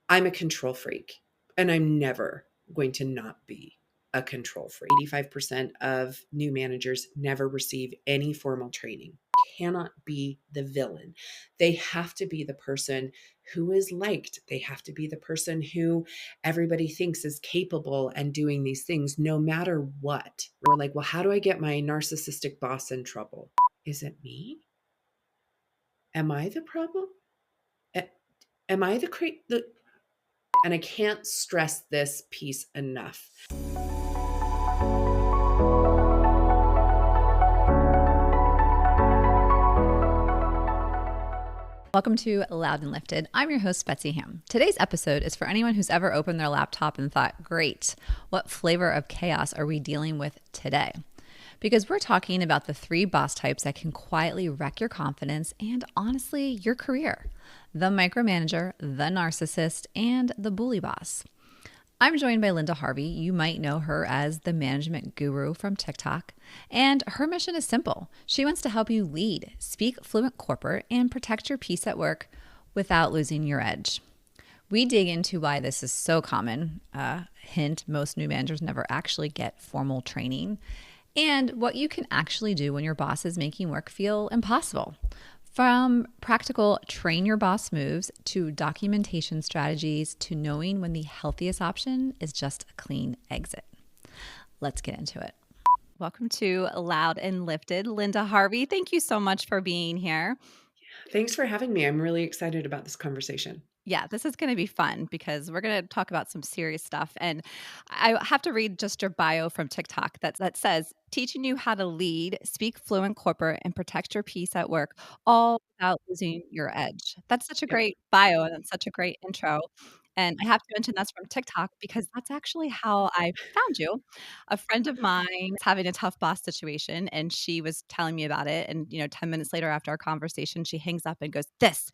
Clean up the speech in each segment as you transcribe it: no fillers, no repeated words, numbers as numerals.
I'm a control freak, and I'm never going to not be a control freak. 85% of new managers never receive any formal training. Cannot be the villain. They have to be the person who is liked. They have to be the person who everybody thinks is capable and doing these things no matter what. We're like, well, how do I get my narcissistic boss in trouble? Is it me? Am I the problem? Am I the and I can't stress this piece enough. Welcome to Loud and Lifted. I'm your host, Betsy Ham. Today's episode is for anyone who's ever opened their laptop and thought, great, what flavor of chaos are we dealing with today? Because we're talking about the 3 boss types that can quietly wreck your confidence and honestly, your career: the micromanager, the narcissist, and the bully boss. I'm joined by Lynda Harvey. You might know her as the management guru from TikTok. And her mission is simple. She wants to help you lead, speak fluent corporate, and protect your peace at work without losing your edge. We dig into why this is so common. Hint, most new managers never actually get formal training. And what you can actually do when your boss is making work feel impossible. From practical train your boss moves to documentation strategies to knowing when the healthiest option is just a clean exit. Let's get into it. Welcome to Loud and Lifted. Lynda Harvey, thank you so much for being here. Thanks for having me. I'm really excited about this conversation. Yeah, this is going to be fun because we're going to talk about some serious stuff. And I have to read just your bio from TikTok that says, teaching you how to lead, speak fluent corporate, and protect your peace at work, all without losing your edge. That's such a Yep. great bio and that's such a great intro. And I have to mention that's from TikTok because that's actually how I found you. A friend of mine was having a tough boss situation and she was telling me about it. And, 10 minutes later after our conversation, she hangs up and goes, this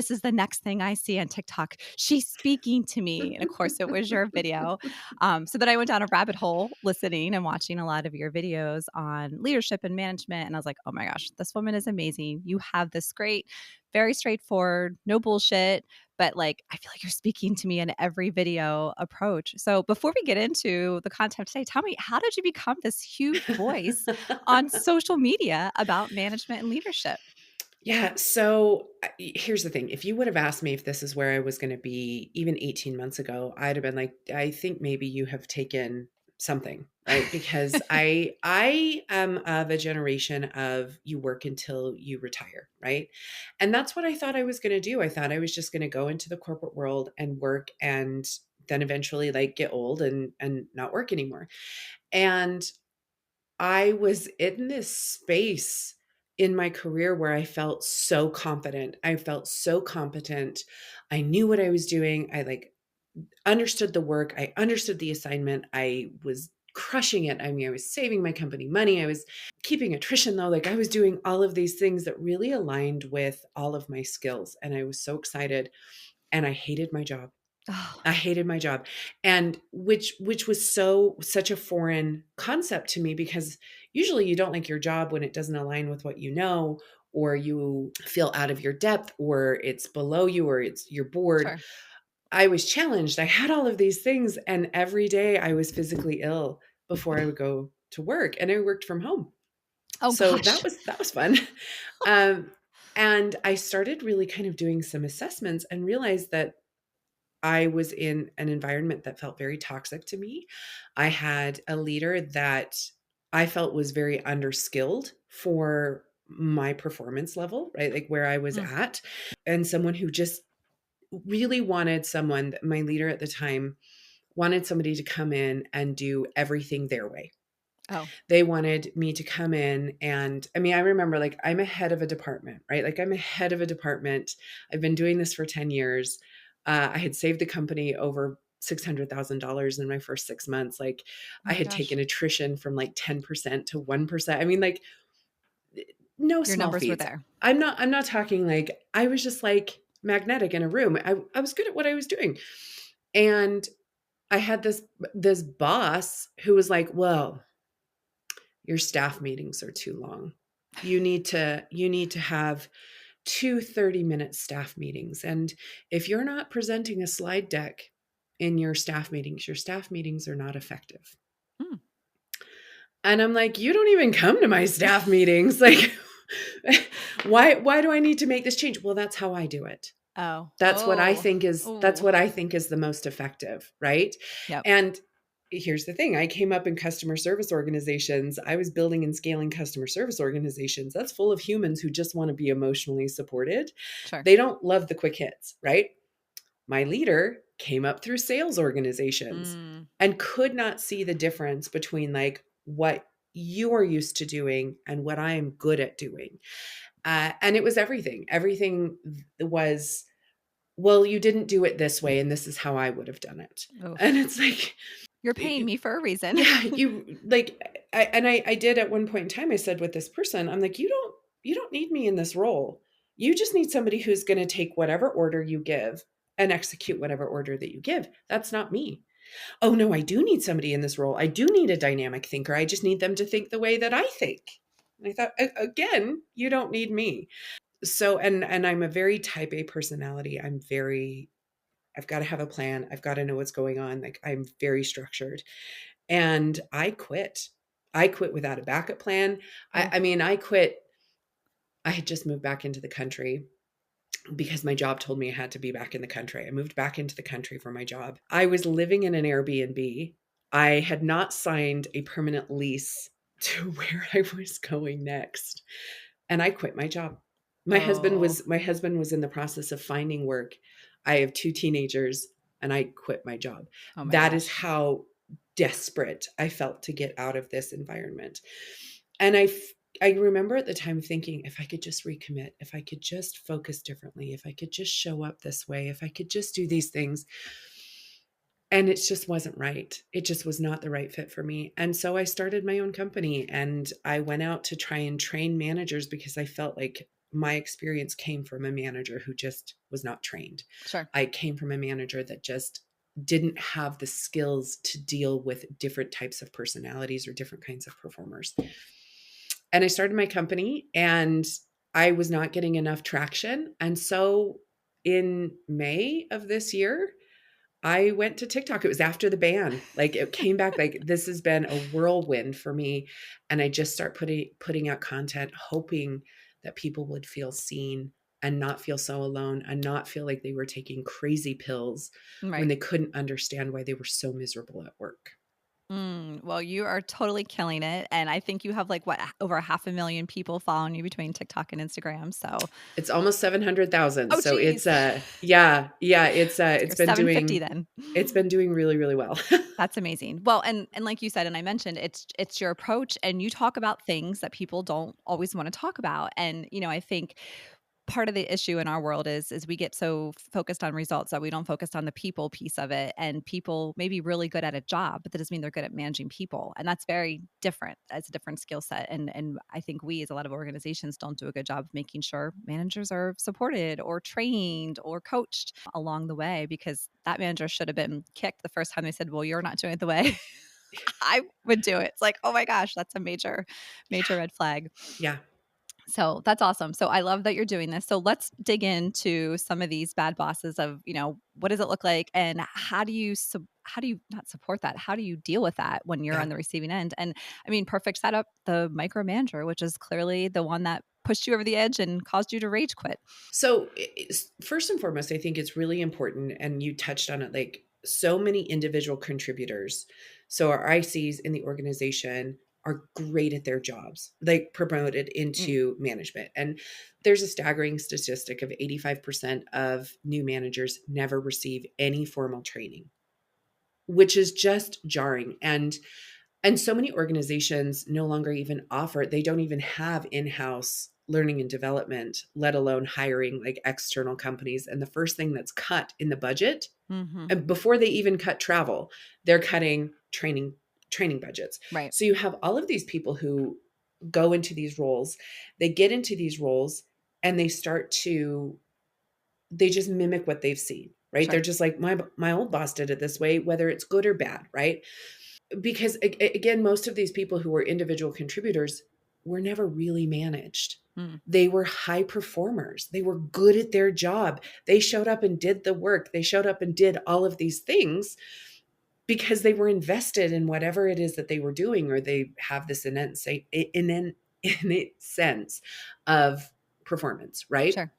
is the next thing I see on TikTok. She's speaking to me. And of course, it was your video. So then I went down a rabbit hole listening and watching a lot of your videos on leadership and management. And I was like, oh my gosh, this woman is amazing. You have this great, very straightforward, no bullshit, but I feel like you're speaking to me in every video approach. So before we get into the content today, tell me, how did you become this huge voice on social media about management and leadership? Yeah. So here's the thing. If you would have asked me if this is where I was going to be even 18 months ago, I'd have been like, I think maybe you have taken something, right? Because I am of a generation of you work until you retire, right? And that's what I thought I was going to do. I thought I was just going to go into the corporate world and work and then eventually get old and not work anymore. And I was in this space in my career where I felt so confident. I felt so competent. I knew what I was doing. I understood the work. I understood the assignment. I was crushing it. I mean, I was saving my company money. I was keeping attrition low. I was doing all of these things that really aligned with all of my skills. And I was so excited. And I hated my job. Oh, I hated my job. And which was such a foreign concept to me, because usually you don't like your job when it doesn't align with what you know, or you feel out of your depth, or it's below you, or you're bored. sure. I was challenged. I had all of these things, and every day I was physically ill before I would go to work, and I worked from home. Oh So gosh. that was fun. Um, and I started really kind of doing some assessments and realized that I was in an environment that felt very toxic to me. I had a leader that I felt was very underskilled for my performance level, right? Where I was Mm. at, and someone who just really wanted my leader at the time wanted somebody to come in and do everything their way. Oh, They wanted me to come in and, I mean, I remember I'm a head of a department, right? I'm a head of a department. I've been doing this for 10 years. I had saved the company over $600,000 in my first 6 months. oh I my had gosh. taken attrition from 10% to 1%. I mean, no Your small numbers were feats. there. I'm not talking I was just magnetic in a room. I was good at what I was doing. And I had this boss who was like, well, your staff meetings are too long. You need to have 2 30-minute staff meetings. And if you're not presenting a slide deck in your staff meetings are not effective. Hmm. And I'm like, you don't even come to my staff meetings. Like, why do I need to make this change? Well, that's how I do it. Oh. That's what I think is Oh. the most effective, right? Yep. And here's the thing. I came up in customer service organizations. I was building and scaling customer service organizations. That's full of humans who just want to be emotionally supported. Sure. They don't love the quick hits, right? My leader came up through sales organizations and could not see the difference between like what you are used to doing and what I am good at doing. And it was everything. Everything was, well, you didn't do it this way, and this is how I would have done it. Oof. And it's like, You're paying me for a reason. yeah, you like, I did at one point in time, I said with this person, I'm like, you don't need me in this role. You just need somebody who's going to take whatever order you give and execute whatever order that you give. That's not me. Oh no, I do need somebody in this role. I do need a dynamic thinker. I just need them to think the way that I think. And I thought, again, you don't need me. So, and I'm a very type A personality. I've got to have a plan. I've got to know what's going on. Like, I'm very structured. And I quit. I quit without a backup plan. I mean, I quit. I had just moved back into the country because my job told me I had to be back in the country. I moved back into the country for my job. I was living in an Airbnb. I had not signed a permanent lease to where I was going next. And I quit my job. My husband was in the process of finding work. I have 2 teenagers and I quit my job. Oh my That gosh. is how desperate I felt to get out of this environment. And I remember at the time thinking, if I could just recommit, if I could just focus differently, if I could just show up this way, if I could just do these things. And it just wasn't right. It just was not the right fit for me. And so I started my own company and I went out to try and train managers because I felt like my experience came from a manager who just was not trained. Sure. I came from a manager that just didn't have the skills to deal with different types of personalities or different kinds of performers. And I started my company and I was not getting enough traction. And so in May of this year, I went to TikTok. It was after the ban. Like, it came back, like, this has been a whirlwind for me. And I just start putting out content, hoping that people would feel seen and not feel so alone and not feel like they were taking crazy pills when they couldn't understand why they were so miserable at work. Well, you are totally killing it. And I think you have like over 500,000 people following you between TikTok and Instagram. So it's almost 700,000. Oh, so geez. it's it's been 750 doing then. It's been doing really, really well. That's amazing. Well, and like you said, and I mentioned, it's your approach, and you talk about things that people don't always want to talk about. And I think part of the issue in our world is we get so focused on results that we don't focus on the people piece of it. And people may be really good at a job, but that doesn't mean they're good at managing people. And that's very different. It's a different skill set. And I think we, as a lot of organizations, don't do a good job of making sure managers are supported or trained or coached along the way, because that manager should have been kicked the first time they said, well, you're not doing it the way I would do it. It's like, oh my gosh, that's a major red flag. Yeah. So that's awesome. So I love that you're doing this. So let's dig into some of these bad bosses of, what does it look like, and how do you not support that? How do you deal with that when you're on the receiving end? And I mean, perfect setup, the micromanager, which is clearly the one that pushed you over the edge and caused you to rage quit. So first and foremost, I think it's really important, and you touched on it, like, so many individual contributors. So our ICs in the organization are great at their jobs, like promoted into management. And there's a staggering statistic of 85% of new managers never receive any formal training, which is just jarring. And so many organizations no longer even offer, they don't even have in-house learning and development, let alone hiring like external companies. And the first thing that's cut in the budget, and before they even cut travel, they're cutting training budgets. Right. So you have all of these people who go into these roles, they get into these roles and they just mimic what they've seen, right? Sure. They're just like, my old boss did it this way, whether it's good or bad, right? Because again, most of these people who are individual contributors, were never really managed. Mm. They were high performers. They were good at their job. They showed up and did the work. They showed up and did all of these things because they were invested in whatever it is that they were doing, or they have this innate sense of performance, right? Sure.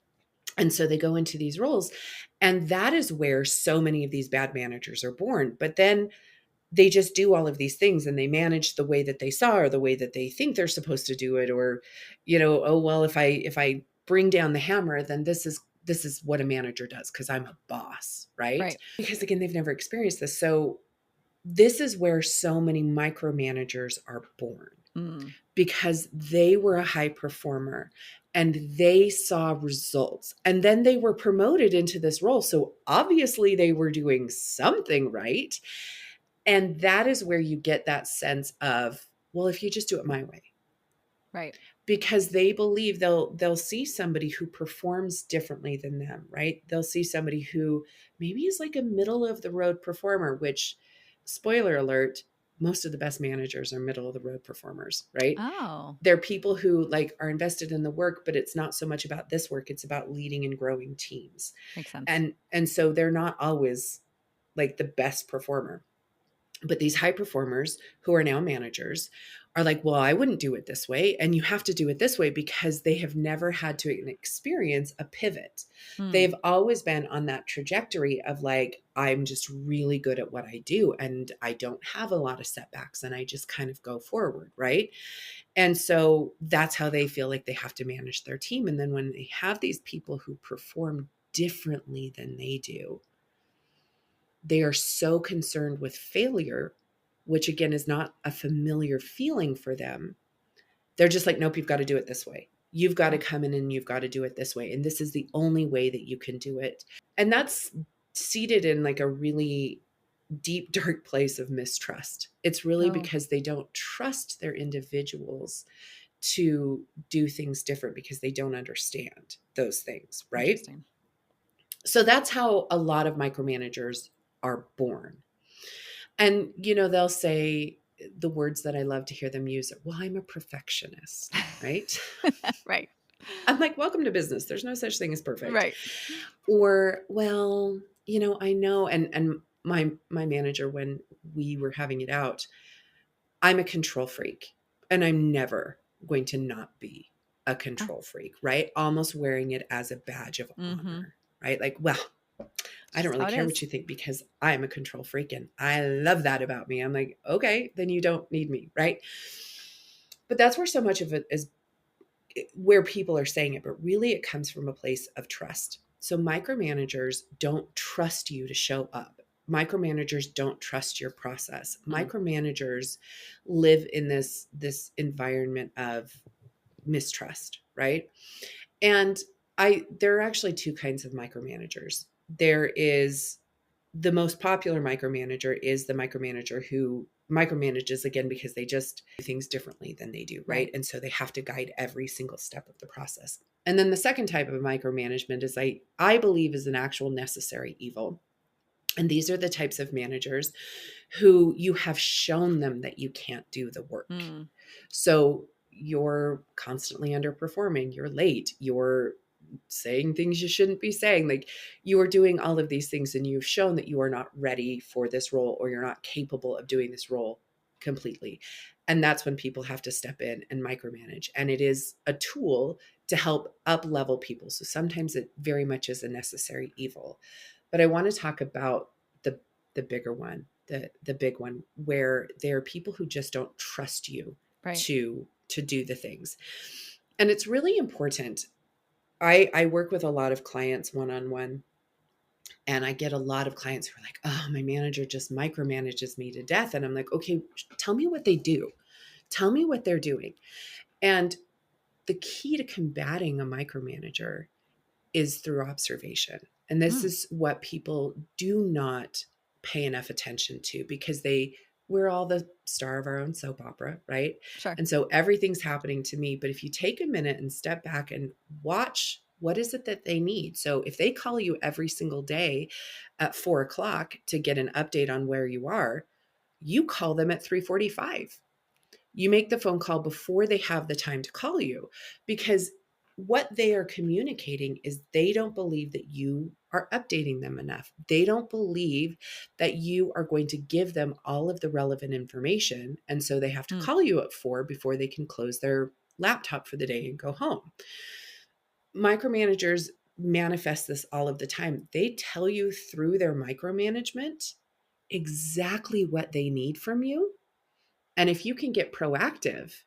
And so they go into these roles, and that is where so many of these bad managers are born. But then they just do all of these things, and they manage the way that they saw, or the way that they think they're supposed to do it. Or, oh, well, if I bring down the hammer, then this is what a manager does, because I'm a boss, right? Right. Because again, they've never experienced this. So this is where so many micromanagers are born, Mm. because they were a high performer and they saw results, and then they were promoted into this role. So obviously they were doing something right. And that is where you get that sense of, well, if you just do it my way, Right. because they believe they'll see somebody who performs differently than them, right? They'll see somebody who maybe is like a middle of the road performer, which, spoiler alert, most of the best managers are middle of the road performers, right? Oh, They're people who like are invested in the work, but it's not so much about this work, it's about leading and growing teams. makes sense. And so they're not always like the best performer. But these high performers who are now managers are like, well, I wouldn't do it this way. And you have to do it this way, because they have never had to experience a pivot. Mm. They've always been on that trajectory of like, I'm just really good at what I do, and I don't have a lot of setbacks, and I just kind of go forward. Right. And so that's how they feel like they have to manage their team. And then when they have these people who perform differently than they do, they are so concerned with failure, which again is not a familiar feeling for them. They're just like, nope, you've got to do it this way. You've got to come in and you've got to do it this way. And this is the only way that you can do it. And that's seated in like a really deep, dark place of mistrust. It's really Oh, because they don't trust their individuals to do things different, because they don't understand those things, right? interesting. So that's how a lot of micromanagers are born. And, they'll say the words that I love to hear them use. Well, I'm a perfectionist, right? Right. I'm like, welcome to business. There's no such thing as perfect. Right. Or, well, I know, and my manager, when we were having it out, I'm a control freak, and I'm never going to not be a control freak, right? Almost wearing it as a badge of Mm-hmm. honor, right? Like, well, I don't Just really how it care what is. you think, because I'm a control freak and I love that about me. I'm like, okay, then you don't need me, right? But that's where so much of it is, where people are saying it, but really it comes from a place of trust. So micromanagers don't trust you to show up. Micromanagers don't trust your process. Mm. Micromanagers live in this environment of mistrust, right? And there are actually two kinds of micromanagers. There is the most popular micromanager is the micromanager who micromanages, again, because they just do things differently than they do, right? Right. And so they have to guide every single step of the process. And then the second type of micromanagement is I believe is an actual necessary evil. And these are the types of managers who you have shown them that you can't do the work. Mm. So you're constantly underperforming, you're late, you're saying things you shouldn't be saying. Like, you are doing all of these things, and you've shown that you are not ready for this role, or you're not capable of doing this role completely. And that's when people have to step in and micromanage. And it is a tool to help up level people. So sometimes it very much is a necessary evil. But I want to talk about the bigger one, the big one, where there are people who just don't trust you Right. to do the things. And it's really important. I work with a lot of clients one-on-one, and I get a lot of clients who are like, oh, my manager just micromanages me to death. And I'm like, okay, tell me what they do. Tell me what they're doing. And the key to combating a micromanager is through observation. And this Mm. is what people do not pay enough attention to, because we're all the star of our own soap opera, right? Sure. And so everything's happening to me. But if you take a minute and step back and watch, what is it that they need? So if they call you every single day at 4 o'clock to get an update on where you are, you call them at 3:45. You make the phone call before they have the time to call you, because what they are communicating is they don't believe that you are updating them enough. They don't believe that you are going to give them all of the relevant information. And so they have to Mm, call you at 4 before they can close their laptop for the day and go home. Micromanagers manifest this all of the time. They tell you through their micromanagement exactly what they need from you. And if you can get proactive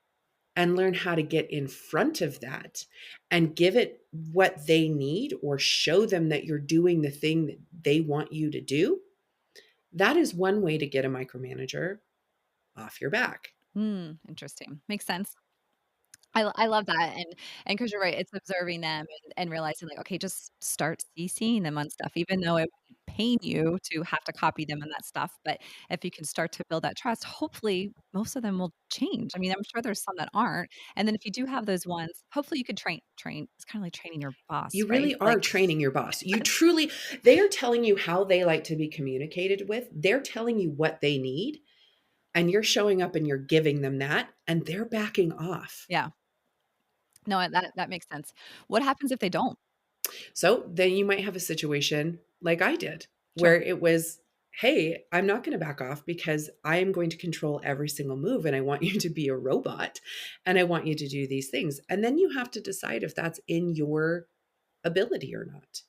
and learn how to get in front of that and give it what they need, or show them that you're doing the thing that they want you to do, that is one way to get a micromanager off your back. interesting. Makes sense. I love that, and because 'cause you're right, it's observing them and realizing, like, okay, just start CCing them on stuff, even though it would pain you to have to copy them on that stuff, but if you can start to build that trust, hopefully, most of them will change. I mean, I'm sure there's some that aren't, and then if you do have those ones, hopefully you could train it's kinda like training your boss, You right? really are Like training your boss. You truly, they are telling you how they like to be communicated with. They're telling you what they need, and you're showing up and you're giving them that, and they're backing off. yeah. No, that makes sense. What happens if they don't? So then you might have a situation like I did, Sure. where it was, hey, I'm not going to back off because I am going to control every single move, and I want you to be a robot, and I want you to do these things. And then you have to decide if that's in your ability or not.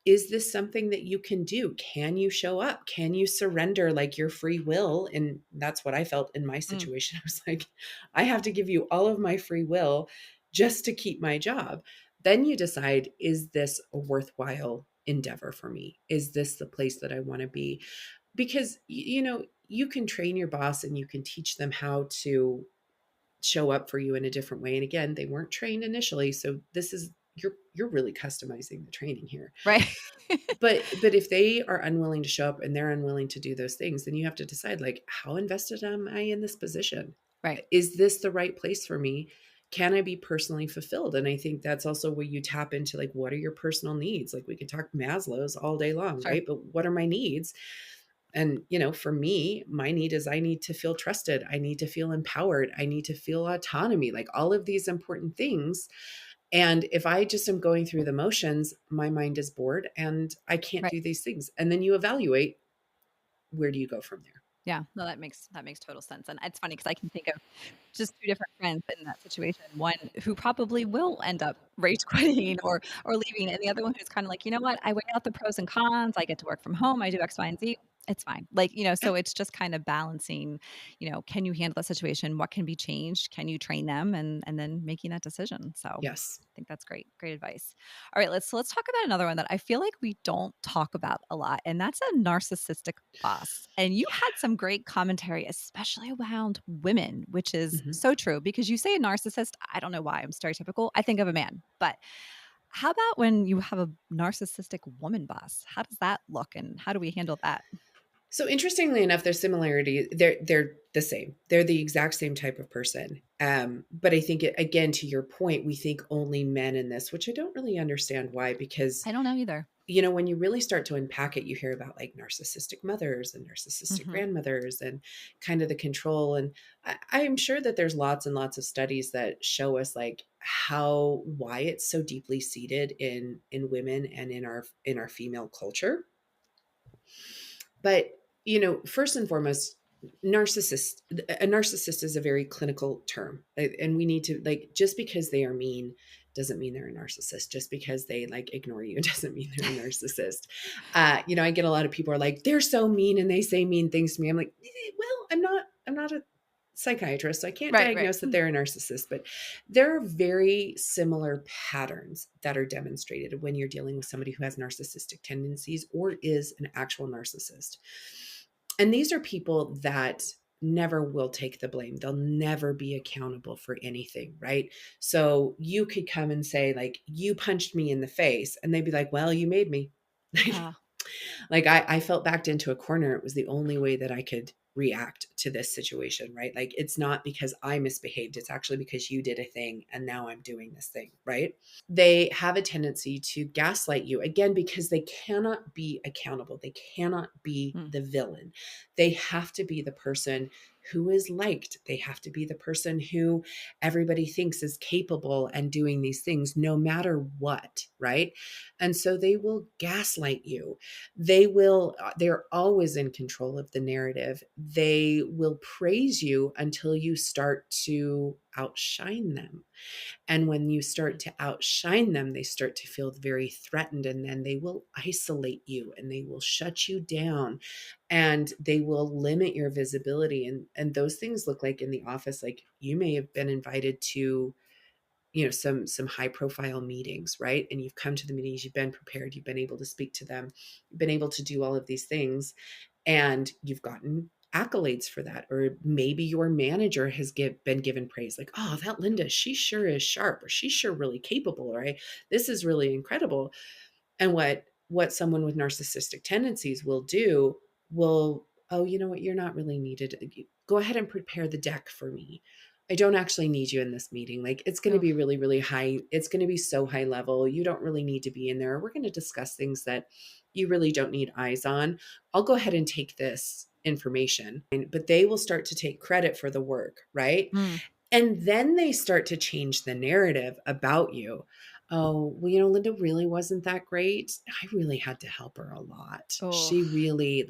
Is this something that you can do? Can you show up? Can you surrender like your free will? And that's what I felt in my Mm, situation. I was like, I have to give you all of my free will just to keep my job. Then you decide, is this a worthwhile endeavor for me? Is this the place that I want to be? Because, you can train your boss and you can teach them how to show up for you in a different way. And again, they weren't trained initially. So this is, you're really customizing the training here. right. But if they are unwilling to show up and they're unwilling to do those things, then you have to decide, like, how invested am I in this position? Right. Is this the right place for me? Can I be personally fulfilled? And I think that's also where you tap into, like, what are your personal needs? Like, we could talk Maslow's all day long, Sure. right? But what are my needs? And, for me, my need is, I need to feel trusted. I need to feel empowered. I need to feel autonomy, like all of these important things. And if I just am going through the motions, my mind is bored and I can't Right. do these things. And then you evaluate, where do you go from there? Yeah. No, that makes total sense, and it's funny because I can think of just 2 different friends in that situation. One who probably will end up rage quitting or leaving, and the other one who's kinda like, "You know what? I weigh out the pros and cons. I get to work from home. I do X, Y, and Z. It's fine." Like, Yeah. so it's just kind of balancing, can you handle that situation? What can be changed? Can you train them? And then making that decision. So, I Yes. think that's great. Great advice. All right, let's talk about another one that I feel like we don't talk about a lot, and that's a narcissistic boss. And you had some great commentary, especially around women, which is Mhm. so true because you say a narcissist, I don't know why I'm stereotypical. I think of a man. But how about when you have a narcissistic woman boss? How does that look and how do we handle that? So interestingly enough, there's similarity. They're the same. They're the exact same type of person. But I think again, to your point, we think only men in this, which I don't really understand why, because I don't know either. when you really start to unpack it, you hear about like narcissistic mothers and narcissistic Hmm. grandmothers and kind of the control. And I'm sure that there's lots and lots of studies that show us like why it's so deeply seated in women and in our female culture. But, first and foremost, a narcissist is a very clinical term. And we need to, like, just because they are mean doesn't mean they're a narcissist. Just because they like ignore you doesn't mean they're a narcissist. I get a lot of people are like, they're so mean and they say mean things to me. I'm like, well, I'm not a psychiatrist, so I can't Right, right. diagnose that they're a narcissist, but there are very similar patterns that are demonstrated when you're dealing with somebody who has narcissistic tendencies or is an actual narcissist. And these are people that never will take the blame. They'll never be accountable for anything, right? So you could come and say, like, you punched me in the face, and they'd be like, well, you made me. Uh, Like I felt backed into a corner. It was the only way that I could react to this situation, right? Like it's not because I misbehaved. It's actually because you did a thing and now I'm doing this thing, right? They have a tendency to gaslight you again because they cannot be accountable. They cannot be mm, the villain. They have to be the person who is liked. They have to be the person who everybody thinks is capable and doing these things no matter what, right? And so they will gaslight you. They're always in control of the narrative. They will praise you until you start to outshine them. And when you start to outshine them, they start to feel very threatened, and then they will isolate you and they will shut you down and they will limit your visibility. And those things look like in the office, like you may have been invited to, some high profile meetings, right? And you've come to the meetings, you've been prepared, you've been able to speak to them, you've been able to do all of these things, and you've gotten accolades for that. Or maybe your manager has been given praise, like, oh, that Lynda, she sure is sharp, or she's sure really capable, right? This is really incredible. And what someone with narcissistic tendencies will do will, oh, you know what, you're not really needed. Go ahead and prepare the deck for me. I don't actually need you in this meeting. Like, it's going to be Oof. really, really high. It's going to be so high level. You don't really need to be in there. We're going to discuss things that you really don't need eyes on. I'll go ahead and take this information. But they will start to take credit for the work, right? Mm. And then they start to change the narrative about you. Oh, well, Lynda really wasn't that great. I really had to help her a lot. Oh, She really,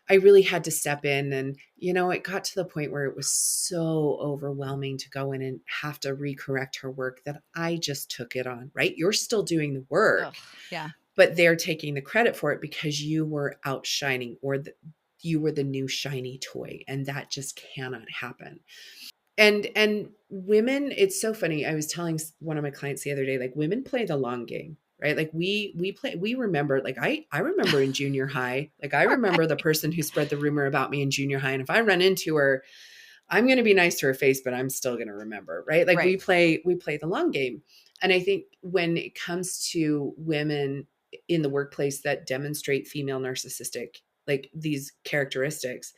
I really had to step in. And, it got to the point where it was so overwhelming to go in and have to recorrect her work that I just took it on, right? You're still doing the work, ugh, yeah. but they're taking the credit for it because you were outshining, or you were the new shiny toy. And that just cannot happen. And women, it's so funny. I was telling one of my clients the other day, like, women play the long game, right? Like, we remember, like, I remember in junior high, like, I remember the person who spread the rumor about me in junior high. And if I run into her, I'm going to be nice to her face, but I'm still going to remember, right? Like, Right. we play the long game. And I think when it comes to women in the workplace that demonstrate female narcissistic, like these characteristics,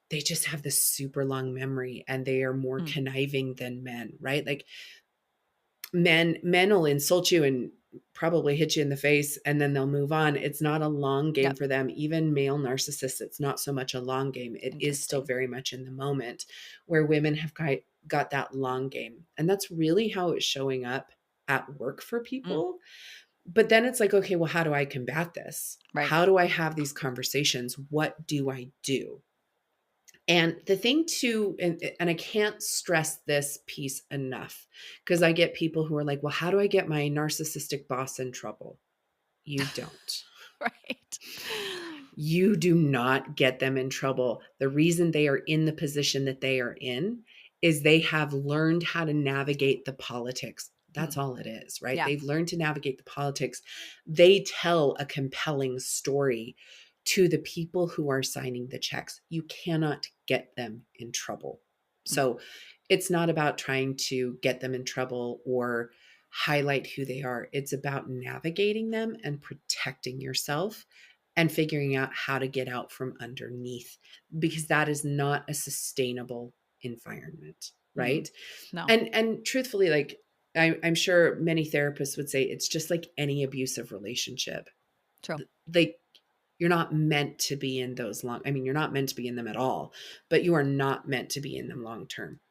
they just have this super long memory and they are more Mm. conniving than men, right? Like, men will insult you and probably hit you in the face and then they'll move on. It's not a long game Yep. for them. Even male narcissists, it's not so much a long game. It is still Interesting. very much in the moment, where women have got that long game. And that's really how it's showing up at work for Mm. people. But then it's like, okay, well, how do I combat this? Right. How do I have these conversations? What do I do? And the thing too, and I can't stress this piece enough, because I get people who are like, well, how do I get my narcissistic boss in trouble? You don't. Right. You do not get them in trouble. The reason they are in the position that they are in is they have learned how to navigate the politics. That's Mm. all it is, right? Yeah. They've learned to navigate the politics. They tell a compelling story to the people who are signing the checks. You cannot get them in trouble. Mm. So it's not about trying to get them in trouble or highlight who they are. It's about navigating them and protecting yourself and figuring out how to get out from underneath, because that is not a sustainable environment, Mm. right? No. And truthfully, like, I'm sure many therapists would say it's just like any abusive relationship. True. Like, you're not meant to be in those you're not meant to be in them at all, but you are not meant to be in them long term.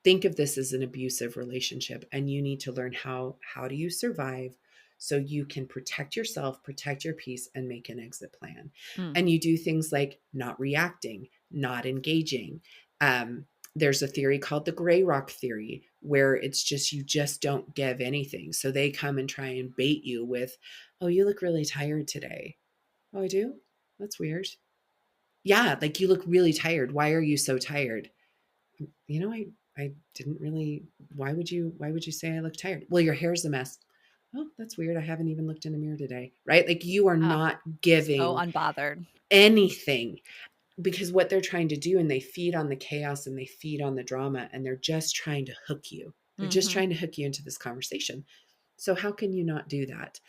Think of this as an abusive relationship, and you need to learn how do you survive so you can protect yourself, protect your peace, and make an exit plan. Mm. And you do things like not reacting, not engaging. There's a theory called the gray rock theory, where it's just, you just don't give anything. So they come and try and bait you with, oh, you look really tired today. Oh, I do? That's weird. Yeah, like, you look really tired. Why are you so tired? I didn't really, why would you say I look tired? Well, your hair's a mess. Oh, that's weird. I haven't even looked in the mirror today. Right? Like, you are Oh, not so giving unbothered. anything, because what they're trying to do, and they feed on the chaos and they feed on the drama, and they're just trying to hook you. They're just Mm-hmm. trying to hook you into this conversation. So how can you not do that?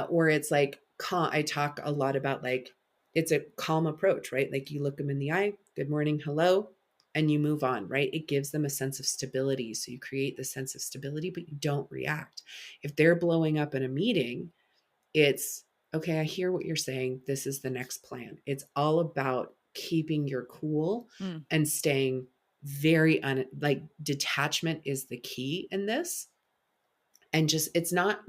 Or it's like, I talk a lot about, like, it's a calm approach, right? Like, you look them in the eye, good morning, hello, and you move on, right? It gives them a sense of stability. So you create the sense of stability, but you don't react. If they're blowing up in a meeting, it's, okay, I hear what you're saying. This is the next plan. It's all about keeping your cool Mm, and staying very like detachment is the key in this. And just it's not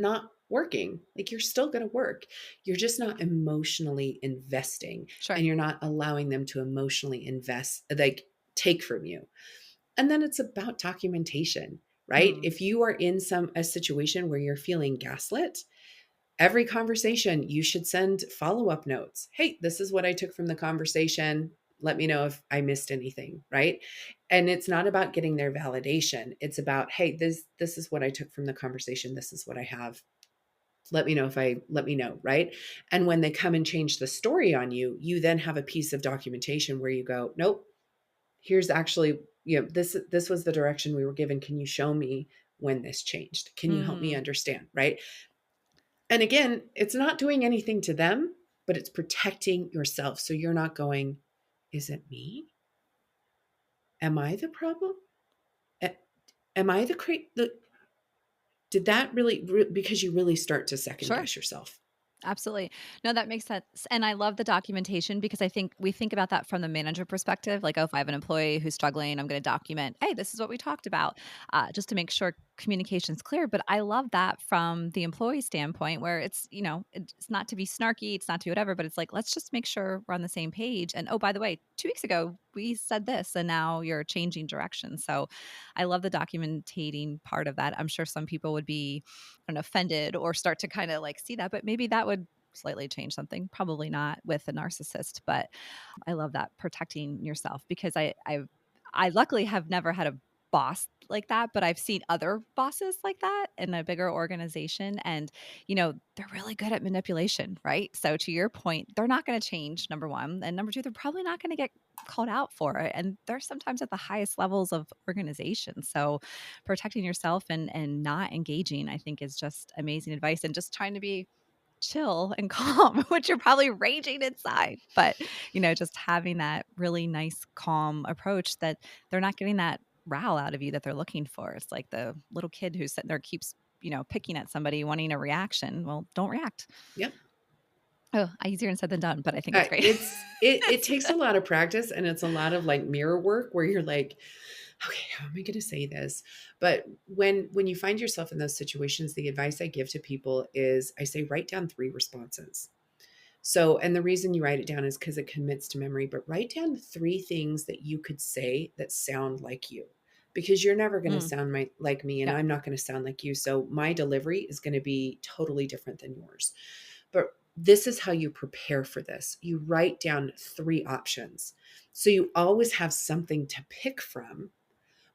working. Like you're still going to work. You're just not emotionally investing, sure. and you're not allowing them to emotionally invest, like take from you. And then it's about documentation, right? Mm, If you are in a situation where you're feeling gaslit, every conversation you should send follow-up notes. Hey, this is what I took from the conversation. Let me know if I missed anything, right? And it's not about getting their validation. It's about, hey, this is what I took from the conversation. This is what I have. Let me know, right? And when they come and change the story on you, you then have a piece of documentation where you go, nope, here's actually, this was the direction we were given. Can you show me when this changed? Can you help me mm, understand, right? And again, it's not doing anything to them, but it's protecting yourself. So you're not going, is it me? Am I the problem? A- Am I did that really, because you really start to second sure. guess yourself. Absolutely. No, that makes sense. And I love the documentation because I think we think about that from the manager perspective. Like, oh, if I have an employee who's struggling, I'm going to document, hey, this is what we talked about, just to make sure communication's clear. But I love that from the employee standpoint where it's, it's not to be snarky, it's not to be whatever, but it's like, let's just make sure we're on the same page. And oh, by the way, 2 weeks ago, we said this and now you're changing direction. So I love the documentating part of that. I'm sure some people would be offended or start to kind of like see that, but maybe that would slightly change something. Probably not with a narcissist, but I love that protecting yourself because I luckily have never had a boss like that, but I've seen other bosses like that in a bigger organization and they're really good at manipulation, right? So to your point, they're not going to change, number 1, and number 2, they're probably not going to get called out for it, and they're sometimes at the highest levels of organization. So protecting yourself and not engaging, I think, is just amazing advice, and just trying to be chill and calm, which you're probably raging inside. But, just having that really nice, calm approach that they're not getting that row out of you that they're looking for. It's like the little kid who's sitting there keeps, picking at somebody, wanting a reaction. Well, don't react. Yep. Oh, easier said than done, but I think it's great. It It's takes a lot of practice, and it's a lot of like mirror work where you're like, okay, how am I going to say this? But when you find yourself in those situations, the advice I give to people is I say, write down 3 responses. So, and the reason you write it down is because it commits to memory, but write down 3 things that you could say that sound like you, because you're never going to mm, sound like me, and yep. I'm not going to sound like you. So my delivery is going to be totally different than yours. But this is how you prepare for this. You write down 3 options. So you always have something to pick from,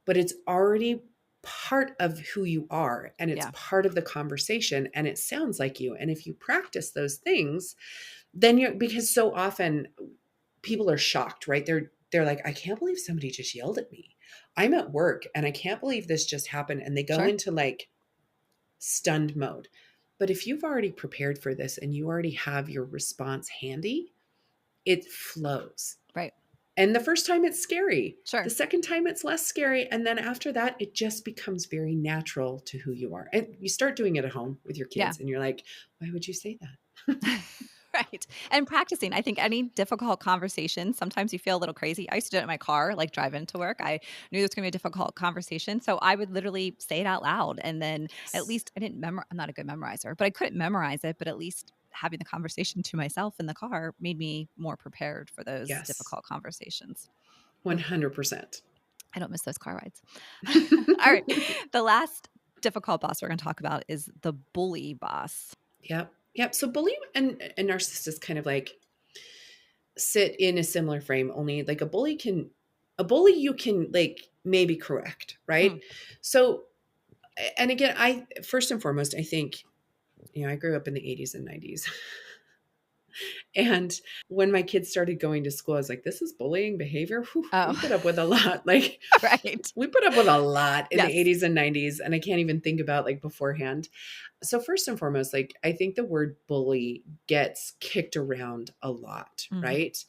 but it's already part of who you are, and it's Yeah. part of the conversation, and it sounds like you. And if you practice those things, then because so often people are shocked, right? They're like, I can't believe somebody just yelled at me. I'm at work and I can't believe this just happened. And they go Sure. into like stunned mode. But if you've already prepared for this and you already have your response handy, it flows. Right. And the first time it's scary. The Sure. second time it's less scary. And then after that, it just becomes very natural to who you are. And you start doing it at home with your Yeah. kids and you're like, why would you say that? Right. And practicing. I think any difficult conversation, sometimes you feel a little crazy. I used to do it in my car, like driving to work. I knew there was going to be a difficult conversation. So I would literally say it out loud. And then at Yes. least I didn't I'm not a good memorizer, but I couldn't memorize it. But at least having the conversation to myself in the car made me more prepared for those Yes. difficult conversations. Oof, 100%. I don't miss those car rides. All right. The last difficult boss we're going to talk about is the bully boss. Yep. Yep. So bully and narcissists kind of like sit in a similar frame, only like a bully you can like maybe correct, Mm. right? So, and again, I first and foremost, I think, I grew up in the 80s and 90s. And when my kids started going to school, I was like, this is bullying behavior. Whew, we Oh, put up with a lot. Like right. we put up with a lot in the Yes. 80s and 90s. And I can't even think about like beforehand. So first and foremost, like I think the word bully gets kicked around a lot, Mhm. right?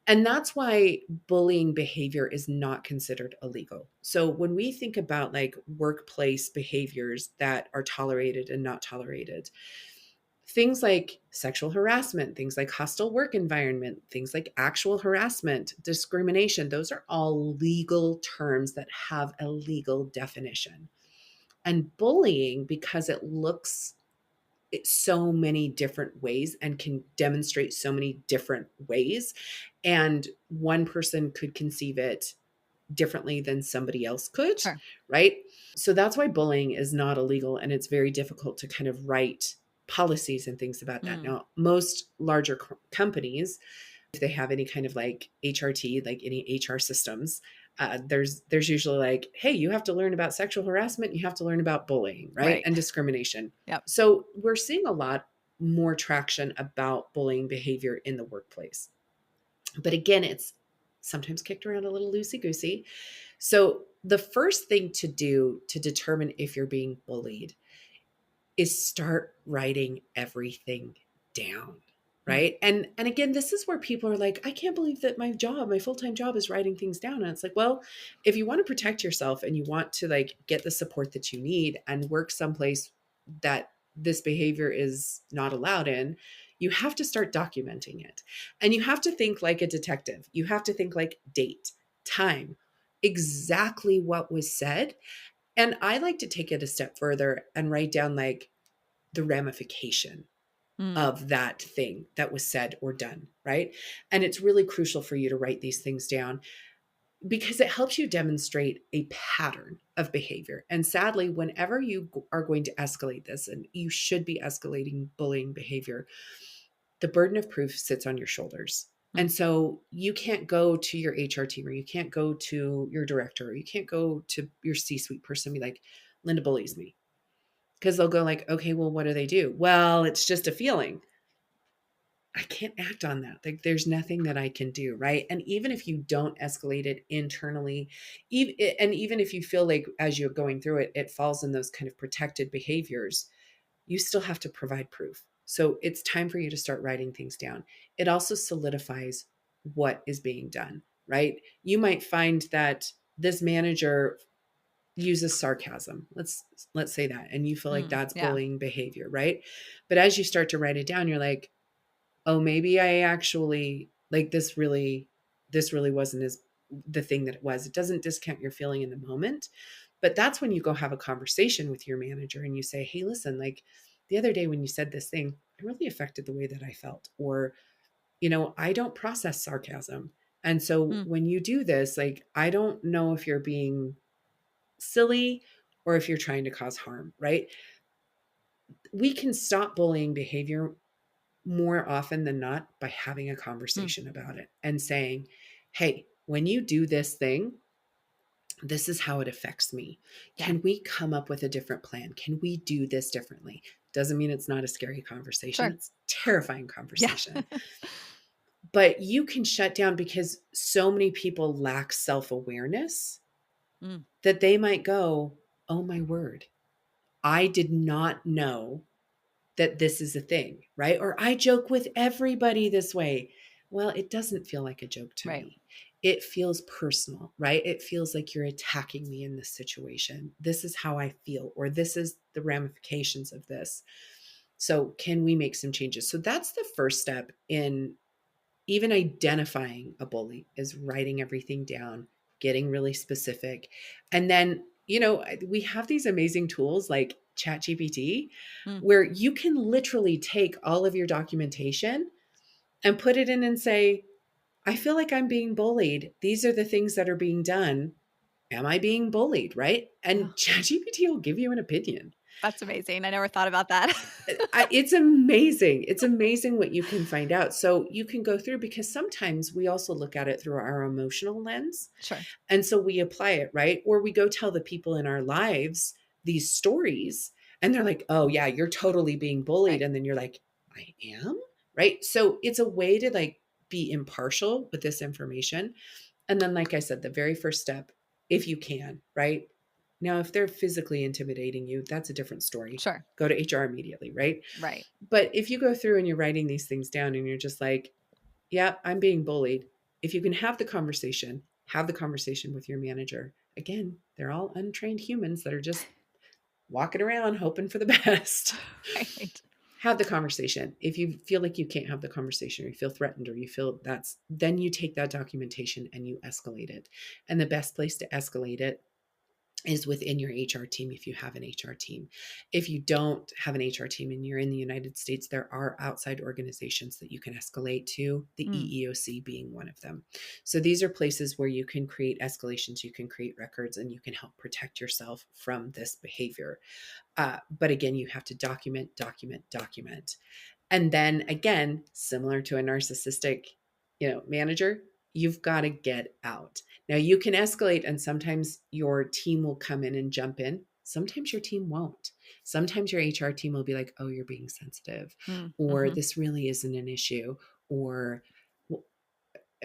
And that's why bullying behavior is not considered illegal. So when we think about like workplace behaviors that are tolerated and not tolerated, Things like sexual harassment, things like hostile work environment, things like actual harassment, discrimination, those are all legal terms that have a legal definition. And bullying, because it looks so many different ways and can demonstrate so many different ways, and one person could conceive it differently than somebody else could, Sure. right? So that's why bullying is not illegal, and it's very difficult to kind of write policies and things about that. Mm. Now, most larger companies, if they have any kind of like HRT, like any HR systems, there's usually like, hey, you have to learn about sexual harassment, you have to learn about bullying, right? Right. And discrimination. Yep. So we're seeing a lot more traction about bullying behavior in the workplace. But again, it's sometimes kicked around a little loosey-goosey. So the first thing to do to determine if you're being bullied is start writing everything down, right? And again, this is where people are like, I can't believe that my full-time job is writing things down. And it's like, well, if you want to protect yourself and you want to like get the support that you need and work someplace that this behavior is not allowed in, you have to start documenting it. And you have to think like a detective. You have to think like date, time, exactly what was said. And I like to take it a step further and write down like the ramification Mm. of that thing that was said or done, right? And it's really crucial for you to write these things down because it helps you demonstrate a pattern of behavior. And sadly, whenever you are going to escalate this, and you should be escalating bullying behavior, the burden of proof sits on your shoulders. Mm. And so you can't go to your HR team, or you can't go to your director, or you can't go to your C-suite person and be like, Lynda bullies me. Because they'll go like, okay, well, what do they do? Well, it's just a feeling. I can't act on that. Like there's nothing that I can do, right? And even if you don't escalate it internally, even if you feel like as you're going through it, it falls in those kind of protected behaviors, you still have to provide proof. So it's time for you to start writing things down. It also solidifies what is being done, right? You might find that this manager uses sarcasm. Let's say that, and you feel like that's Yeah. bullying behavior, right? But as you start to write it down, you're like, oh, maybe I actually like this really wasn't as the thing that it was. It doesn't discount your feeling in the moment, but that's when you go have a conversation with your manager and you say, hey, listen, like the other day when you said this thing, it really affected the way that I felt. Or, I don't process sarcasm. And so Mm. when you do this, like, I don't know if you're being silly or if you're trying to cause harm, right? We can stop bullying behavior more often than not by having a Mm. conversation about it and saying, hey, when you do this thing, this is how it affects me. Yeah. Can we come up with a different plan? Can we do this differently? Doesn't mean it's not a scary conversation. Sure. It's a terrifying Yeah. conversation. But you can shut down because so many people lack self-awareness Mm. that they might go, oh my word, I did not know that this is a thing, right? Or I joke with everybody this way. Well, it doesn't feel like a joke to Right. me. It feels personal, right? It feels like you're attacking me in this situation. This is how I feel, or this is the ramifications of this. So, can we make some changes? So, that's the first step in even identifying a bully, is writing everything down, getting really specific. And then, we have these amazing tools like ChatGPT Mm. where you can literally take all of your documentation and put it in and say, I feel like I'm being bullied. These are the things that are being done. Am I being bullied? Right? And Oh, ChatGPT will give you an opinion. that's amazing. I never thought about that. It's amazing. It's amazing what you can find out. So you can go through, because sometimes we also look at it through our emotional lens. Sure. And so we apply it, right? Or we go tell the people in our lives these stories and they're like, oh yeah, you're totally being bullied. Right. And then you're like, I am, right? So it's a way to like be impartial with this information. And then, like I said, the very first step, if you can, right? Now, if they're physically intimidating you, that's a different story. Sure. Go to HR immediately, right? Right. But if you go through and you're writing these things down and you're just like, yeah, I'm being bullied. If you can have the conversation with your manager. Again, they're all untrained humans that are just walking around hoping for the best. Right. have the conversation. If you feel like you can't have the conversation, or you feel threatened, or you feel then you take that documentation and you escalate it. And the best place to escalate it is within your HR team if you have an HR team. If you don't have an HR team and you're in the United States, there are outside organizations that you can escalate to, the EEOC being one of them. So these are places where you can create escalations, you can create records, and you can help protect yourself from this behavior. But again, you have to document. And then again, similar to a narcissistic, manager, you've got to get out. Now you can escalate and sometimes your team will come in and jump in. Sometimes your team won't. Sometimes your HR team will be like, oh, you're being sensitive, or this really isn't an issue, or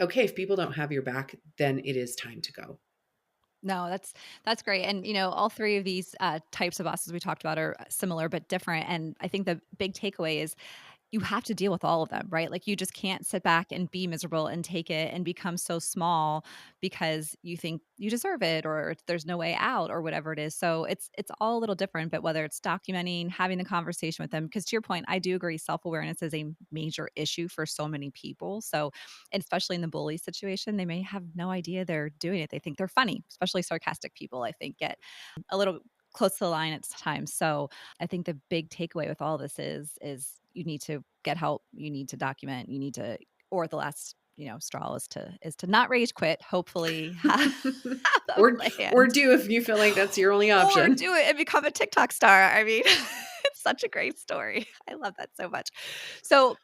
okay, if people don't have your back, then it is time to go. No, that's great. And all three of these types of bosses we talked about are similar but different. And I think the big takeaway is you have to deal with all of them, right? Like you just can't sit back and be miserable and take it and become so small because you think you deserve it or there's no way out or whatever it is. So it's all a little different, but whether it's documenting, having the conversation with them, because to your point, I do agree self-awareness is a major issue for so many people. So, and especially in the bully situation, they may have no idea they're doing it. They think they're funny, especially sarcastic people, I think get a little close to the line at times. So I think the big takeaway with all this is you need to get help, you need to document, you need to, or the last, straw is to not rage quit, hopefully have a or plan. do if you feel like that's your only Or option. do it and become a TikTok star. I mean, it's such a great story. I love that so much. So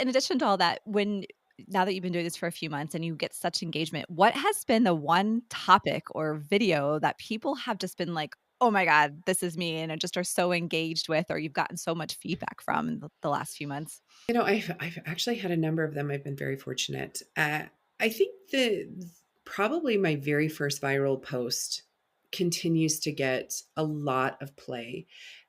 in addition to all that, now that you've been doing this for a few months and you get such engagement, what has been the one topic or video that people have just been like, oh my God, this is me, and just are so engaged with, or you've gotten so much feedback from in the last few months? I've actually had a number of them. I've been very fortunate. I think probably my very first viral post continues to get a lot of play,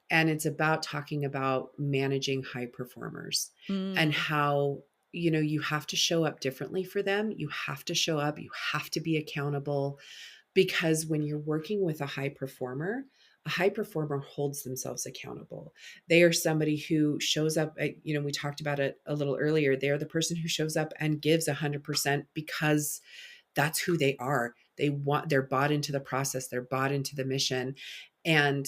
and it's about talking about managing high performers and Mm, how you have to show up differently for them. You have to show up. You have to be accountable, because when you're working with a high performer holds themselves accountable. They are somebody who shows up, we talked about it a little earlier. They're the person who shows up and gives 100% because that's who they are. They're bought into the process, they're bought into the mission. And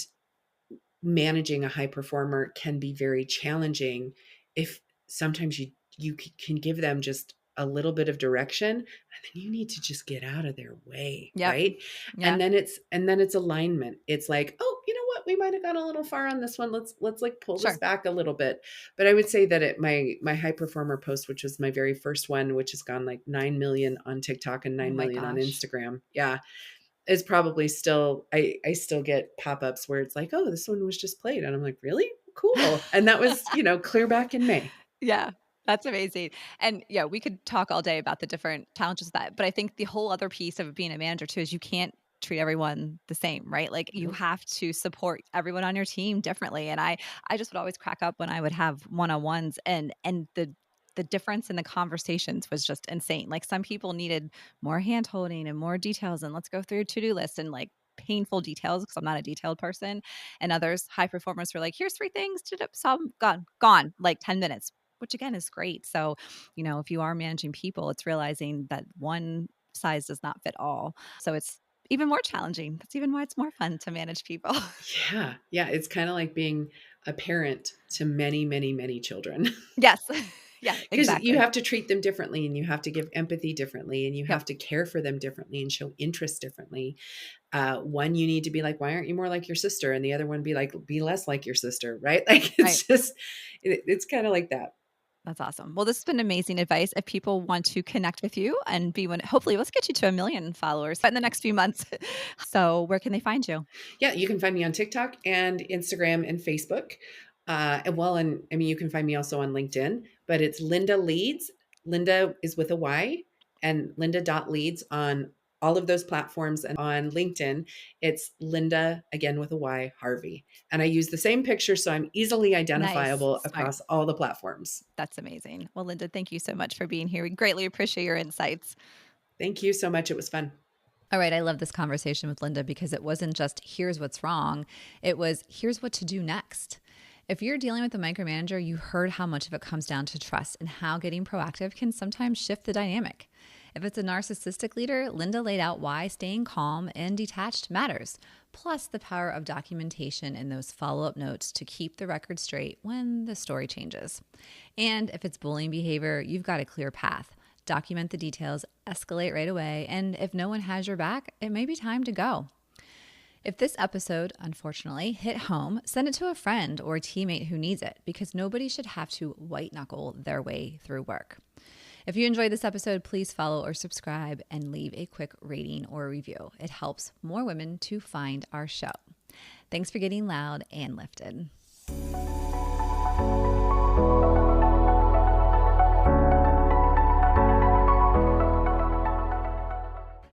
managing a high performer can be very challenging if sometimes you can give them just a little bit of direction, and then you need to just get out of their way, yep. right? Yeah. And then it's alignment. It's like, oh, you know what, we might have gone a little far on this one. Let's like pull this Sure. back a little bit. But I would say that my high performer post, which was my very first one, which has gone like 9 million on TikTok and Oh 9 my million on gosh. Instagram, yeah, is probably still, I still get pop-ups where it's like, oh, this one was just played. And I'm like, really? Cool. And that was, clear back in May. Yeah, that's amazing. And yeah, we could talk all day about the different challenges of that. But I think the whole other piece of being a manager too is you can't treat everyone the same, right? Like you Nope. have to support everyone on your team differently. And I just would always crack up when I would have one-on-ones and the difference in the conversations was just insane. Like some people needed more hand holding and more details and let's go through a to-do list and like painful details because I'm not a detailed person. And others, high performers were like, here's three things to do. So I'm gone, like 10 minutes, which again is great. So, if you are managing people, it's realizing that one size does not fit all. So it's even more challenging. That's even why it's more fun to manage people. Yeah. Yeah. It's kind of like being a parent to many, many, many children. Yes. Yeah, Because you exactly. have to treat them differently, and you have to give empathy differently, and you Yep. have to care for them differently and show interest differently. One, you need to be like, why aren't you more like your sister? And the other one be like, be less like your sister, right? Like Right. it's just, it's kind of like that. That's awesome. Well, this has been amazing advice. If people want to connect with you and be one, hopefully let's get you to 1 million followers in the next few months. So where can they find you? Yeah, you can find me on TikTok and Instagram and Facebook. And I mean, you can find me also on LinkedIn, but it's Lynda Leads. Lynda is with a Y, and Lynda.leads on all of those platforms. And on LinkedIn, it's Lynda, again with a Y, Harvey. And I use the same picture, so I'm easily Nice. identifiable Smart. across all the platforms. That's amazing. Well, Linda, thank you so much for being here. We greatly appreciate your insights. Thank you so much. It was fun. All right. I love this conversation with Linda because it wasn't just here's what's wrong, it was here's what to do next. If you're dealing with a micromanager, you heard how much of it comes down to trust and how getting proactive can sometimes shift the dynamic. If it's a narcissistic leader, Lynda laid out why staying calm and detached matters, plus the power of documentation and those follow-up notes to keep the record straight when the story changes. And if it's bullying behavior, you've got a clear path. Document the details, escalate right away, and if no one has your back, it may be time to go. If this episode, unfortunately, hit home, send it to a friend or a teammate who needs it, because nobody should have to white knuckle their way through work. If you enjoyed this episode, please follow or subscribe and leave a quick rating or review. It helps more women to find our show. Thanks for getting loud and lifted.